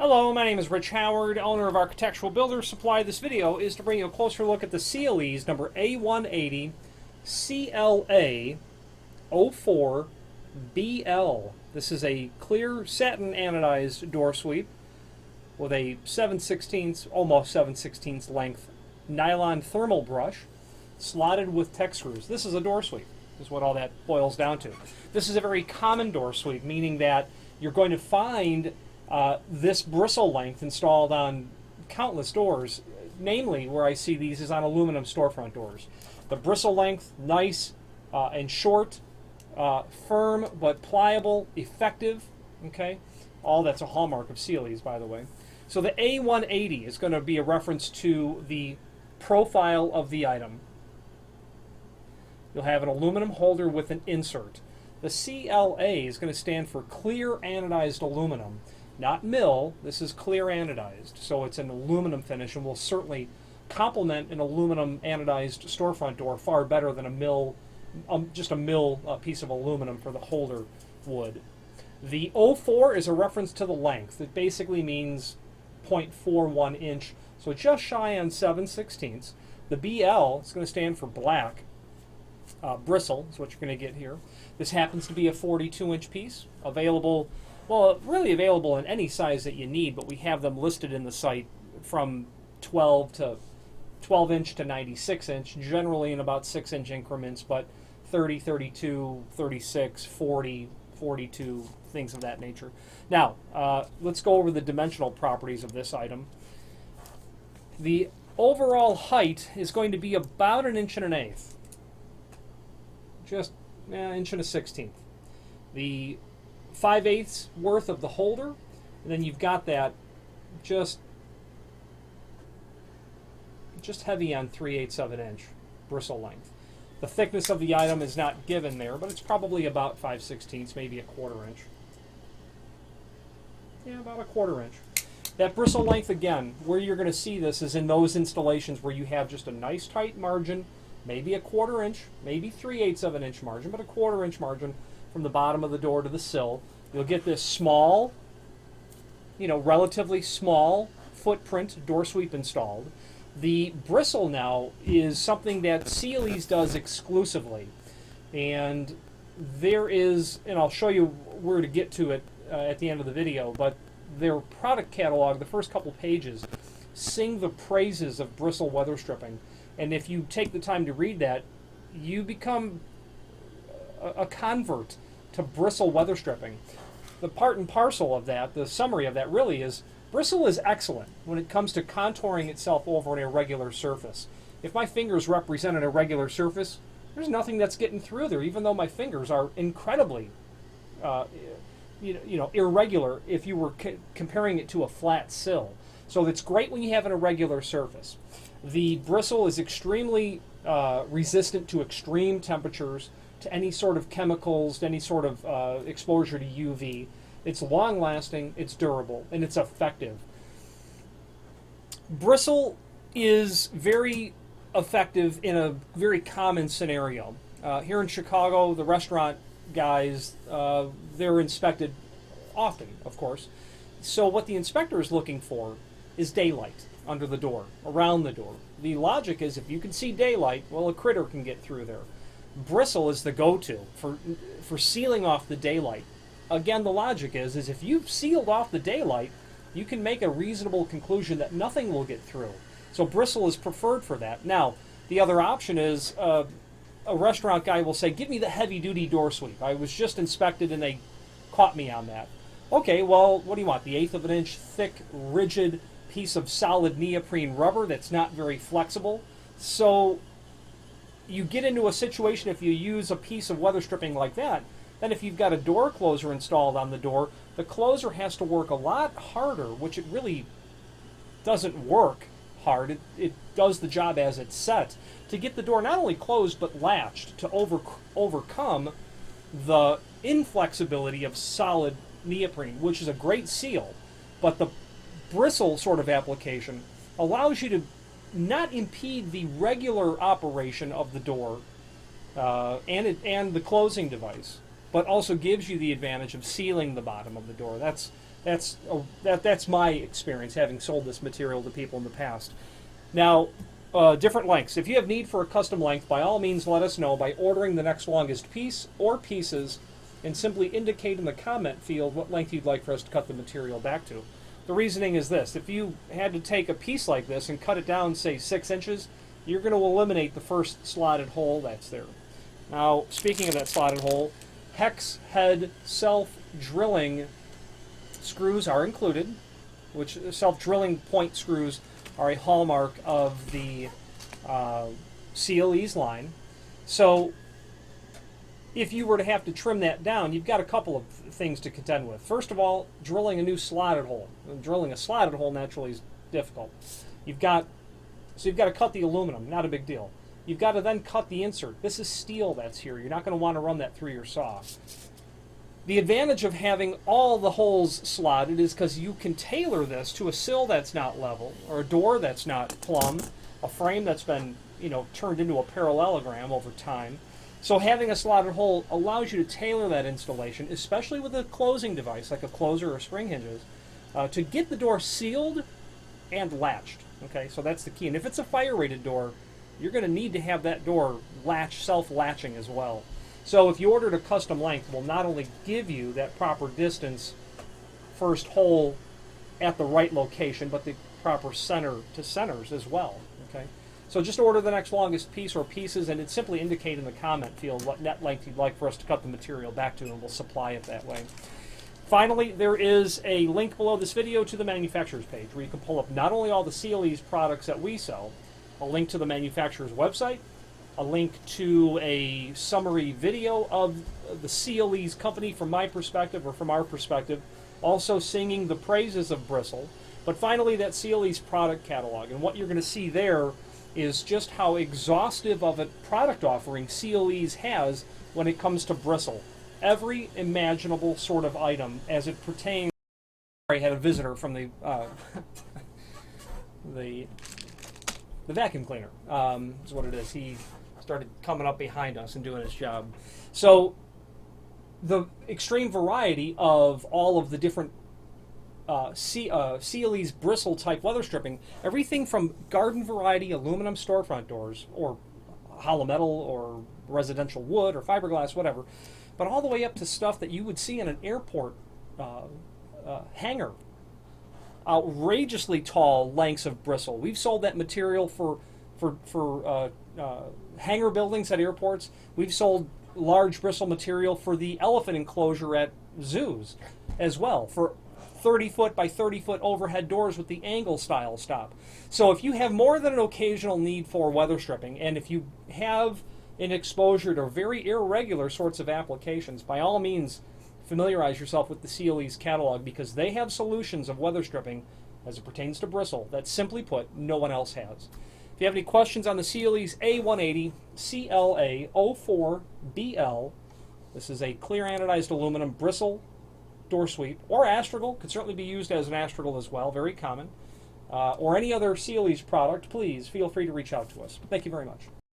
Hello, my name is Rich Howard, owner of Architectural Builders Supply. This video is to bring you a closer look at the Sealeze number A180CLA04BL. This is a clear satin anodized door sweep with a 7/16, almost 7/16 length nylon thermal brush slotted with tech screws. This is a door sweep, is what all that boils down to. This is a very common door sweep, meaning that you're going to find this bristle length installed on countless doors. Namely, where I see these is on aluminum storefront doors. The bristle length, nice and short, firm but pliable, effective. Okay, all that's a hallmark of Sealeze, by the way. So the A180 is going to be a reference to the profile of the item. You'll have an aluminum holder with an insert. The CLA is going to stand for clear anodized aluminum. Not mill, this is clear anodized, so it's an aluminum finish and will certainly complement an aluminum anodized storefront door far better than a mill, just a mill piece of aluminum for the holder would. The 04 is a reference to the length. It basically means 0.41 inch, so just shy on 7/16. The BL is going to stand for black. Bristle is what you're going to get here. This happens to be a 42-inch piece, available, well, really available in any size that you need, but we have them listed in the site from 12 inch to 96 inch, generally in about 6-inch increments, but 30, 32, 36, 40, 42, things of that nature. Now, let's go over the dimensional properties of this item. The overall height is going to be about 1 1/8 inches. Just an inch and a 16th. The 5/8 worth of the holder, and then you've got that just heavy on 3/8 of an inch bristle length. The thickness of the item is not given there, but it's probably about 5/16, maybe a 1/4 inch. Yeah, about a 1/4 inch. That bristle length, again, where you're going to see this is in those installations where you have just a nice tight margin, maybe a 1/4 inch, maybe 3/8 of an inch margin, but a 1/4 inch margin from the bottom of the door to the sill. You'll get this small, relatively small footprint door sweep installed. The bristle now is something that Sealeze does exclusively, and there is, and I'll show you where to get to it at the end of the video, but their product catalog, the first couple pages, sing the praises of bristle weather stripping. And if you take the time to read that, you become a convert to bristle weather stripping. The part and parcel of that, the summary of that really is, bristle is excellent when it comes to contouring itself over an irregular surface. If my fingers represent an irregular surface, there's nothing that's getting through there, even though my fingers are incredibly irregular if you were comparing it to a flat sill. So it's great when you have an irregular surface. The bristle is extremely resistant to extreme temperatures, to any sort of chemicals, to any sort of exposure to UV. It's long-lasting, it's durable, and it's effective. Bristle is very effective in a very common scenario. Here in Chicago, the restaurant guys, they're inspected often, of course. So what the inspector is looking for is daylight under the door, around the door. The logic is if you can see daylight, well, a critter can get through there. Bristle is the go-to for sealing off the daylight. Again, the logic is if you've sealed off the daylight, you can make a reasonable conclusion that nothing will get through. So bristle is preferred for that. Now, the other option is a restaurant guy will say, give me the heavy-duty door sweep. I was just inspected and they caught me on that. Okay, well, what do you want? The 1/8 of an inch thick, rigid piece of solid neoprene rubber that's not very flexible. So you get into a situation if you use a piece of weather stripping like that, then if you've got a door closer installed on the door, the closer has to work a lot harder, which it really doesn't work hard. It does the job as it's set to get the door not only closed but latched to overcome the inflexibility of solid neoprene, which is a great seal, but the bristle sort of application allows you to not impede the regular operation of the door and the closing device, but also gives you the advantage of sealing the bottom of the door. That's That's my experience having sold this material to people in the past. Now, different lengths. If you have need for a custom length, by all means let us know by ordering the next longest piece or pieces and simply indicate in the comment field what length you'd like for us to cut the material back to. The reasoning is this: if you had to take a piece like this and cut it down, say 6 inches, you're going to eliminate the first slotted hole that's there. Now, speaking of that slotted hole, hex head self-drilling screws are included, which self-drilling point screws are a hallmark of the Sealeze line. So if you were to have to trim that down, you've got a couple of things to contend with. First of all, drilling a new slotted hole. Drilling a slotted hole naturally is difficult. You've got to cut the aluminum, not a big deal. You've got to then cut the insert. This is steel that's here. You're not going to want to run that through your saw. The advantage of having all the holes slotted is because you can tailor this to a sill that's not level, or a door that's not plumb, a frame that's been, turned into a parallelogram over time. So having a slotted hole allows you to tailor that installation, especially with a closing device like a closer or spring hinges, to get the door sealed and latched. Okay, so that's the key. And if it's a fire-rated door, you're going to need to have that door self-latching as well. So if you ordered a custom length, we'll not only give you that proper distance, first hole at the right location, but the proper center to centers as well. Okay, so just order the next longest piece or pieces, and simply indicate in the comment field what net length you'd like for us to cut the material back to, and we'll supply it that way. Finally, there is a link below this video to the manufacturer's page where you can pull up not only all the Sealeze products that we sell, a link to the manufacturer's website, a link to a summary video of the Sealeze company from my perspective, or from our perspective, also singing the praises of Bristle, but finally that Sealeze product catalog. And what you're going to see there is just how exhaustive of a product offering Sealeze has when it comes to Bristle. Every imaginable sort of item as it pertains. I had a visitor from the the vacuum cleaner, is what it is. He started coming up behind us and doing his job. So the extreme variety of all of the different Sealeze bristle type weather stripping, everything from garden variety aluminum storefront doors, or hollow metal, or residential wood, or fiberglass, whatever, but all the way up to stuff that you would see in an airport hangar. Outrageously tall lengths of bristle. We've sold that material for hangar buildings at airports. We've sold large bristle material for the elephant enclosure at zoos as well, for 30-foot by 30-foot overhead doors with the angle style stop. So if you have more than an occasional need for weather stripping, and if you have an exposure to very irregular sorts of applications, by all means familiarize yourself with the Sealeze catalog, because they have solutions of weather stripping as it pertains to bristle that, simply put, no one else has. If you have any questions on the Sealeze A180CLA04BL, this is a clear anodized aluminum bristle door sweep, or astragal, could certainly be used as an astragal as well, very common, or any other Sealeze product, please feel free to reach out to us. Thank you very much.